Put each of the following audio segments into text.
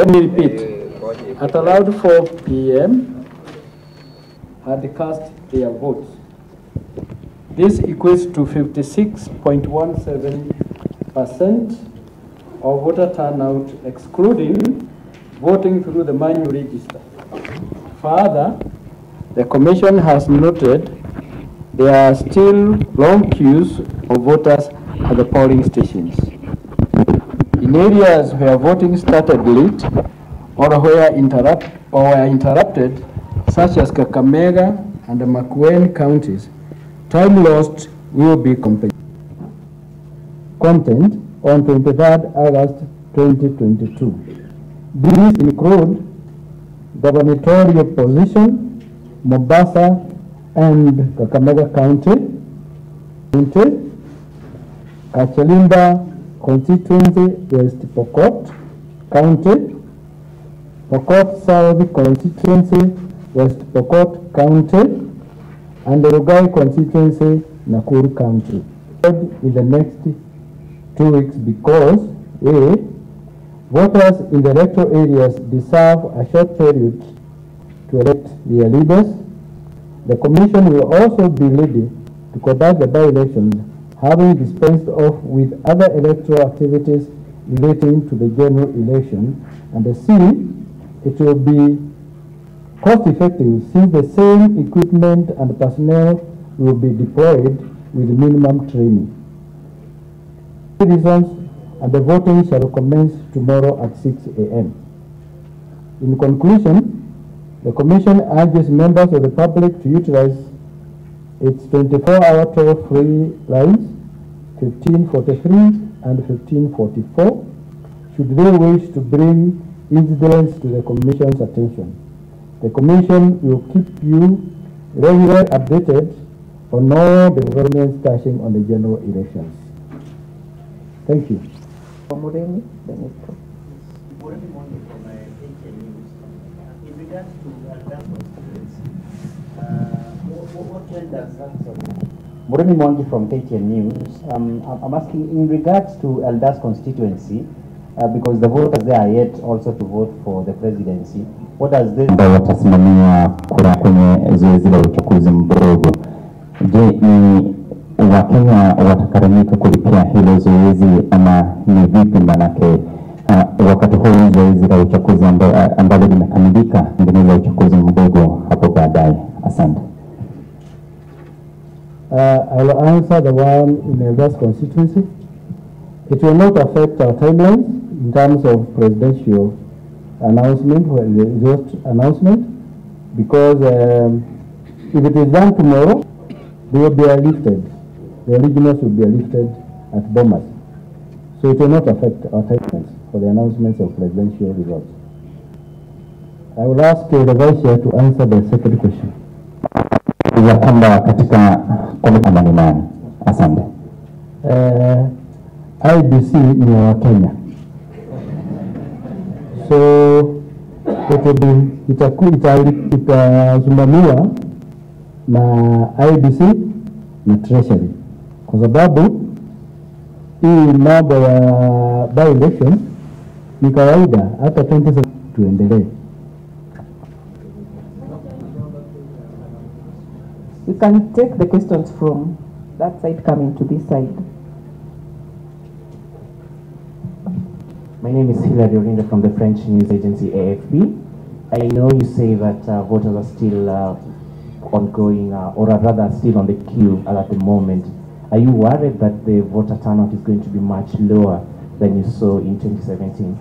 Let me repeat. At around 4 p.m. had cast their votes. This equates to 56.17% of voter turnout, excluding voting through the manual register. Further, the Commission has noted there are still long queues of voters at the polling stations. In areas where voting started late or were interrupted, such as Kakamega and the Makueni counties, time lost will be compensated. Content on 23rd August 2022. These include gubernatorial position, Mombasa and Kakamega County, Kachalimba constituency, West Pokot County, Pokot South constituency, West Pokot County, and the Rugai constituency, Nakuru County. In the next 2 weeks because A, voters in the electoral areas deserve a short period to elect their leaders. The Commission will also be ready to conduct the by-elections, having dispensed off with other electoral activities relating to the general election. And the C, it will be cost-effective since the same equipment and personnel will be deployed with minimum training. Reasons, and the voting shall commence tomorrow at 6 a.m. In conclusion, the Commission urges members of the public to utilize its 24-hour toll-free lines 1543 and 1544 should they wish to bring incidents to the Commission's attention. The Commission will keep you regularly updated on all the developments touching on the general elections. Thank you. In regards to what trend does that Muremi Mwangi from KTN News. I'm asking in regards to Eldas constituency, because the voters there are yet also to vote for the presidency. What does this watasimamia kura kwenye zoezi la uchaguzi mdogo? Je, ni Wakenya watakarimika kulipia hilo zoezi ama ni vipi? Manake wakati huu zoezi la uchaguzi ambalo limekamilika ndio la uchaguzi mdogo hapo baadaye. Asante. I will answer the one in Eldas constituency. It will not affect our timelines in terms of presidential announcement or result announcement, because if it is done tomorrow, they will be lifted. The originals will be lifted at Bomas. So it will not affect our timelines for the announcements of presidential results. I will ask the Vice Chair to answer the second question. Ya kwamba katika komanda ni nani? Asante. IEBC ni wa Kenya. So itasimamiwa na IEBC na Treasury, kwa sababu hii mambo ya by election ni kawaida, hata 20 tuendelee. You can take the questions from that side coming to this side. My name is Hilary Orinda from the French news agency AFP. I know you say that voters are still ongoing, or rather still on the queue at the moment. Are you worried that the voter turnout is going to be much lower than you saw in 2017?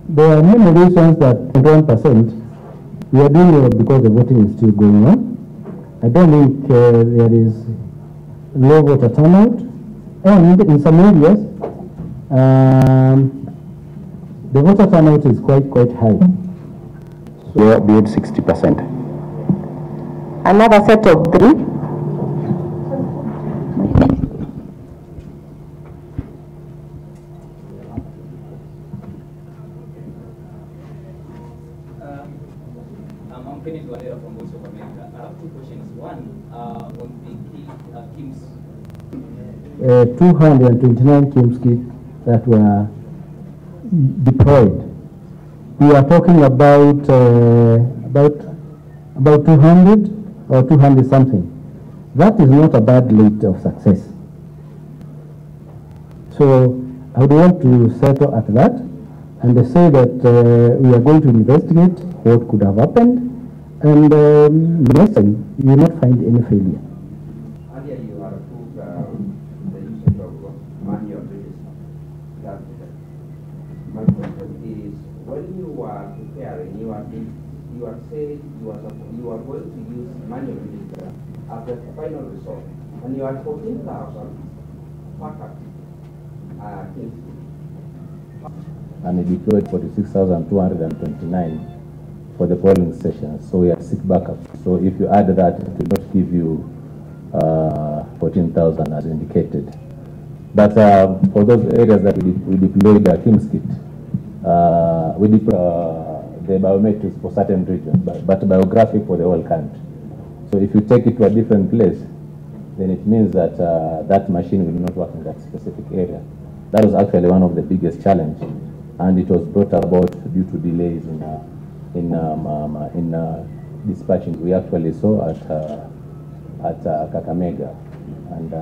There are many reasons that 1% we are doing it because the voting is still going on. I don't think there is low voter turnout, and in some areas the voter turnout is quite high. So be at 60%. Another set of 3. I'm Kenneth Wadera from Voice of America. I have 2 questions. One, on the KIMS. 229 KIMS that were deployed. We are talking about 200 or 200 something. That is not a bad rate of success. So I would want to settle at that and say that we are going to investigate what could have happened, and next time you will not find any failure. Earlier you have approved the usage of manual register. My question is, when you were preparing, you had said you are going to use manual register as the final resort, and you had 14,000 packets. And we deployed 46,229 for the polling stations. So we have 6 backups. So if you add that, it will not give you 14,000 as indicated. But for those areas that we deployed the Kim's kit, we deployed the biometrics for certain regions, but biographic for the whole country. So if you take it to a different place, then it means that that machine will not work in that specific area. That was actually one of the biggest challenges, and it was brought about due to delays in dispatching. We actually saw at Kakamega, and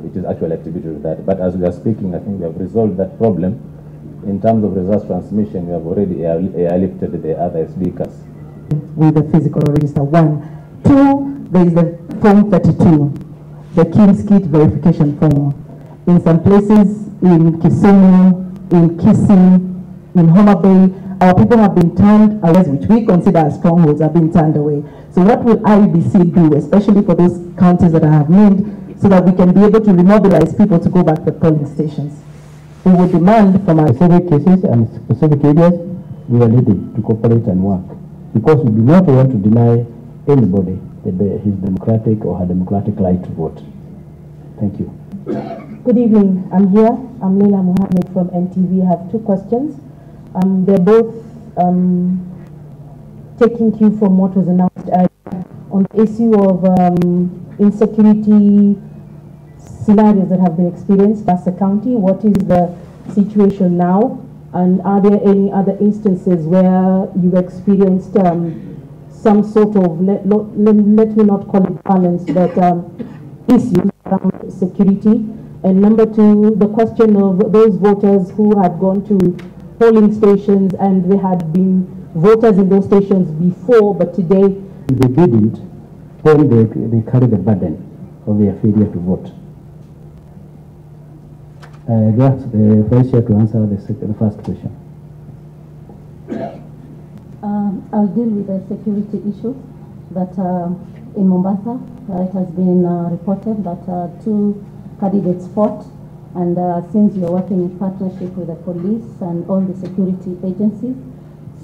it is actually attributed to that. But as we are speaking, I think we have resolved that problem. In terms of results transmission, we have already airlifted the other SD cards. With the physical register, 1. 2, there is the Form 32, the Kim's kit verification form. In some places, in Kisumu, in Kisii, in Homa Bay, our people have been turned away, which we consider as strongholds, have been turned away. So what will IEBC do, especially for those counties that I have named, so that we can be able to remobilize people to go back to the polling stations? We will demand from our specific cases and specific areas, we are ready to cooperate and work, because we do not want to deny anybody his democratic or her democratic right to vote. Thank you. Good evening. I'm here. I'm Leila Mohammed from NTV. I have 2 questions. They're both taking cue from what was announced earlier on the issue of insecurity scenarios that have been experienced as a county. What is the situation now? And are there any other instances where you've experienced some sort of, let me not call it violence, but issues around security? And number 2, the question of those voters who had gone to polling stations and they had been voters in those stations before, but today they didn't, then they carry the burden of their failure to vote. That's the first year to answer the first question. I'll deal with the security issue that in Mombasa, it has been reported that 2 candidates fought, and since you're working in partnership with the police and all the security agencies,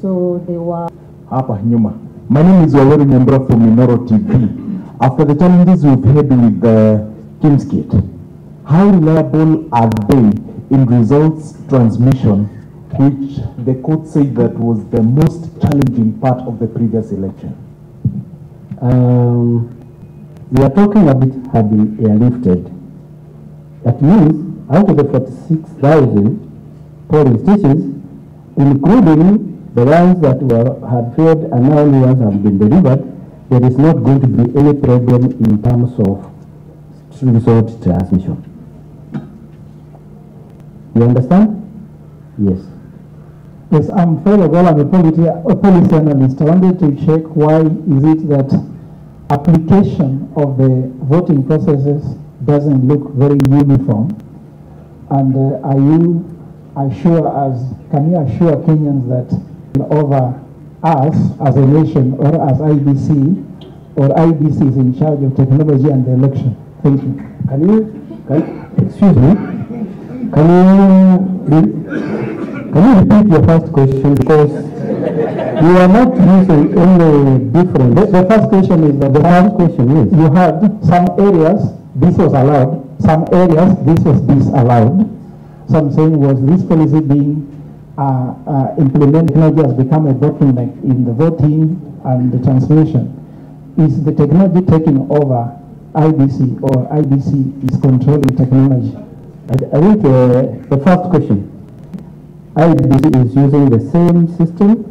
so they were... Hapa nyuma. My name is Waweri Nyambura from Minoro TV. After the challenges we've had with the Kim's kit, how reliable are they in results transmission, which the court said that was the most challenging part of the previous election? We are talking a bit have been airlifted. That means out of the 46,000 polling stations, including the ones that had failed and now only ones have been delivered, there is not going to be any problem in terms of result transmission. You understand? Yes. Yes, I'm first of all, I'm a policy analyst. I wanted to check why is it that application of the voting processes doesn't look very uniform, and can you assure Kenyans that over us as a nation or as IEBC, or IEBC is in charge of technology and the election? Thank you. Excuse me, can you repeat your first question, because you are not using any different. The first question is that you had some areas this was allowed, some areas this was disallowed. So I'm saying, was this policy being implemented? Technology has become a bottleneck in the voting and the transmission. Is the technology taking over IBC, or IBC is controlling technology? I think the first question, IEBC is using the same system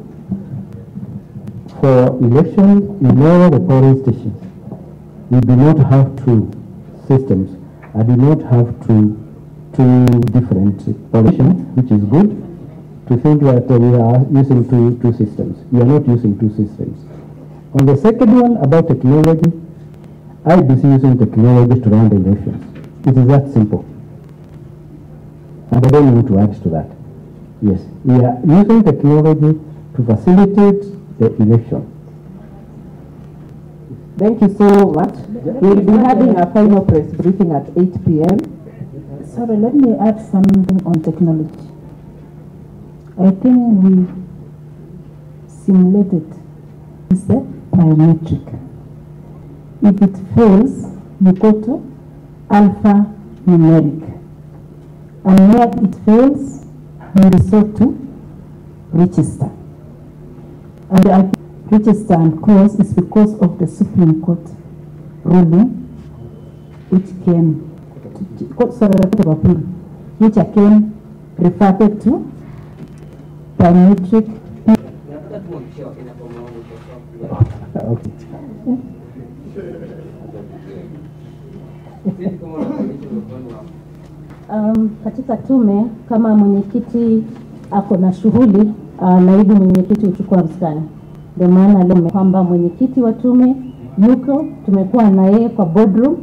for election in all the polling stations. We do not have two systems. I do not have two different polling, which is good to think that we are using two systems. We are not using two systems. On the second one about technology, IEBC using technology to run the elections. It is that simple. And I don't want to add to that. Yes, we are using technology to facilitate the election. Thank you so much. We'll be having a final press briefing at 8 p.m. Sorry, let me add something on technology. I think we simulated the biometric. If it fails, you go to alpha numeric. And where it fails, you resort to register. And I register and close is because of the Supreme Court ruling, which came, which again referred to biometric. Katika tume kama mwenyekiti ako na shughuli, naibu mwenyekiti uchukua mskani. Ndio maana leo kwamba mwenyekiti wa tume yuko, tumekuwa na yeye kwa boardroom